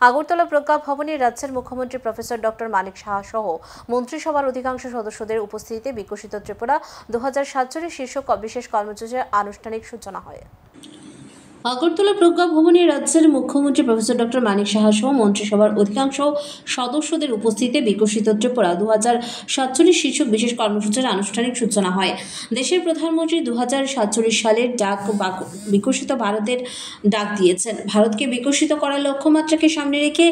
আগরতলা প্রজ্ঞা ভবনে রাজ্যের মুখ্যমন্ত্রী প্রফেসর ডক্টর মানিক সাহা সহ মন্ত্রিসভার অধিকাংশ সদস্যদের উপস্থিতিতে বিকশিত ত্রিপুরা 2047 শীর্ষক বিশেষ কর্মসূচির আনুষ্ঠানিক সূচনা হয়। আগরতলা প্রজ্ঞা ভবনে রাজ্যের মুখ্যমন্ত্রী প্রফেসর ডক্টর মানিক সাহা সহ মন্ত্রিসভার অধিকাংশ সদস্যদের উপস্থিতিতে বিকশিত ত্রিপুরা 2047 শীর্ষক বিশেষ কর্মসূচির আনুষ্ঠানিক সূচনা হয়। দেশের প্রধানমন্ত্রী 2047 সালের ডাক বিকশিত ভারতের ডাক দিয়েছেন। ভারতকে বিকশিত করার লক্ষ্যমাত্রাকে সামনে রেখে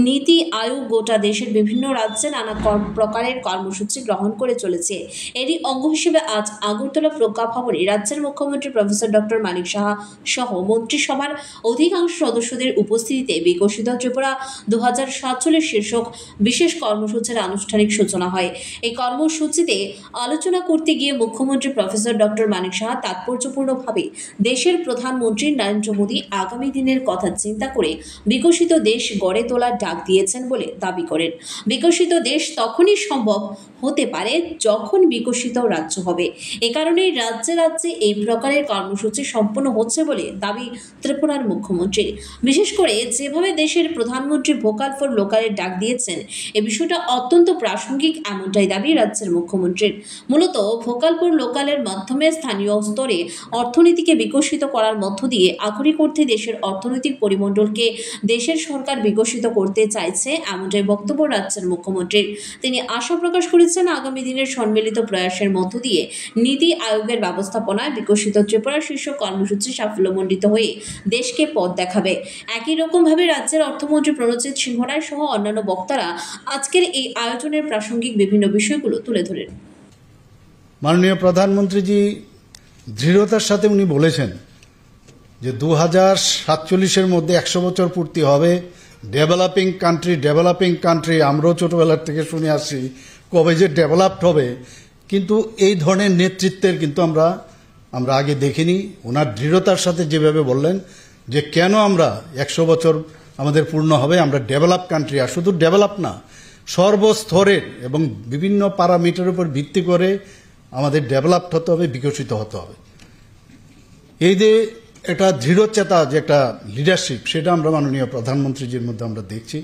নীতি আয়োগ গোটা দেশের বিভিন্ন রাজ্যে নানা প্রকারের কর্মসূচি গ্রহণ করে চলেছে। এরই অঙ্গ হিসেবে আজ আগরতলা প্রজ্ঞা ভবনে রাজ্যের মুখ্যমন্ত্রী প্রফেসর ডক্টর মানিক সাহা সহ মন্ত্রিসভার অধিকাংশ সদস্যদের উপস্থিতিতে বিকশিত ত্রিপুরা 2047 শীর্ষক বিশেষ কর্মসূচির আনুষ্ঠানিক সূচনা হয়। এই কর্মসূচিতে আলোচনা করতে গিয়ে মুখ্যমন্ত্রী প্রফেসর ডক্টর মানিক সাহা তাৎপর্যপূর্ণভাবে দেশের প্রধানমন্ত্রী নরেন্দ্র মোদী আগামী দিনের কথা চিন্তা করে বিকশিত দেশ গড়ে তোলার ডাক দিয়েছেন বলে দাবি করেন। বিকশিত দেশ তখনই সম্ভব হতে পারে যখন বিকশিত রাজ্য হবে। এ কারণেই রাজ্যে রাজ্যে এই প্রকারের কর্মসূচি সম্পন্ন হচ্ছে বলে দাবি ত্রিপুরার মুখ্যমন্ত্রী। বিশেষ করে যেভাবে দেশের প্রধানমন্ত্রী ভোকাল ফর লোকালের ডাক দিয়েছেন, এই বিষয়টা অত্যন্ত প্রাসঙ্গিক, এমনটাই দাবি রাজ্যের মুখ্যমন্ত্রীর। মূলত ভোকাল ফর লোকালের মাধ্যমে স্থানীয় স্তরে অর্থনীতিকে বিকশিত করার মধ্য দিয়ে আক্ষরিক অর্থে দেশের অর্থনৈতিক পরিমণ্ডলকে দেশের সরকার বিকশিত করতে চাইছে, এমনটাই বক্তব্য রাজ্যের মুখ্যমন্ত্রীর। তিনি আশা প্রকাশ করেছেন আগামী দিনের সম্মিলিত প্রয়াসের মধ্য দিয়ে নীতি আয়োগের ব্যবস্থাপনায় বিকশিত ত্রিপুরা শীর্ষ কর্মসূচি সাফল্যমণ্ডিত হয়ে দেশকে পথ দেখাবে। একই রকমভাবে রাজ্যের অর্থমন্ত্রী প্রণজিৎ সিংহ রায় সহ অন্যান্য বক্তারা আজকের এই আয়োজনের প্রাসঙ্গিক বিভিন্ন বিষয়গুলো তুলে ধরেন। মাননীয় প্রধানমন্ত্রীজি দৃঢ়তার সাথে উনি বলেছেন যে 2047-এর মধ্যে 100 বছর পূর্তি হবে। ডেভেলপিং কান্ট্রি আমরাও ছোটবেলার থেকে শুনে আসছি কবে যে ডেভেলপড হবে, কিন্তু এই ধরনের নেতৃত্বের কিন্তু আমরা আগে দেখিনি। ওনার দৃঢ়তার সাথে যেভাবে বললেন যে কেন আমরা 100 বছর আমাদের পূর্ণ হবে, আমরা ডেভেলপ কান্ট্রি, আর শুধু ডেভেলপ না, সর্বস্তরের এবং বিভিন্ন প্যারামিটারের উপর ভিত্তি করে আমাদের ডেভেলপড হতে হবে, বিকশিত হতে হবে। এই যে একটা দৃঢ়চেতা যে একটা লিডারশিপ, সেটা আমরা মাননীয় প্রধানমন্ত্রীজির মধ্যে আমরা দেখছি।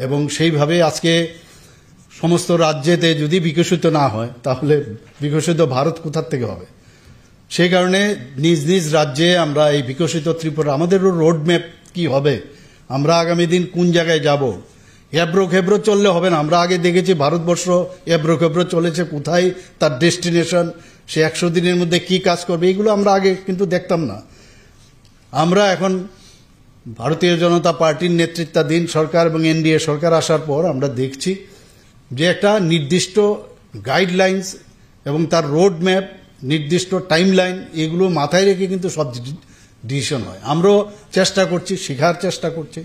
এবং সেইভাবে আজকে সমস্ত রাজ্যেতে যদি বিকশিত না হয় তাহলে বিকশিত ভারত কোথার থেকে হবে? সেই কারণে নিজ নিজ রাজ্যে আমরা এই বিকশিত ত্রিপুরা, আমাদেরও রোডম্যাপ কি হবে, আমরা আগামী দিন কোন জায়গায় যাব, এবড়ো খেবড়ো চললে হবে না। আমরা আগে দেখেছি ভারতবর্ষ এবড়ো খেবড়ো চলেছে, কোথায় তার ডেস্টিনেশন, সে 100 দিনের মধ্যে কি কাজ করবে, এগুলো আমরা আগে কিন্তু দেখতাম না। আমরা এখন ভারতীয় জনতা পার্টির নেতৃত্বাধীন সরকার এবং এনডিএ সরকার আসার পর আমরা দেখছি যে একটা নির্দিষ্ট গাইডলাইন্স এবং তার রোড ম্যাপ, নির্দিষ্ট টাইমলাইন, এগুলো মাথায় রেখে কিন্তু সব ডিসিশন হয়। আমরাও চেষ্টা করছি, শেখার চেষ্টা করছি।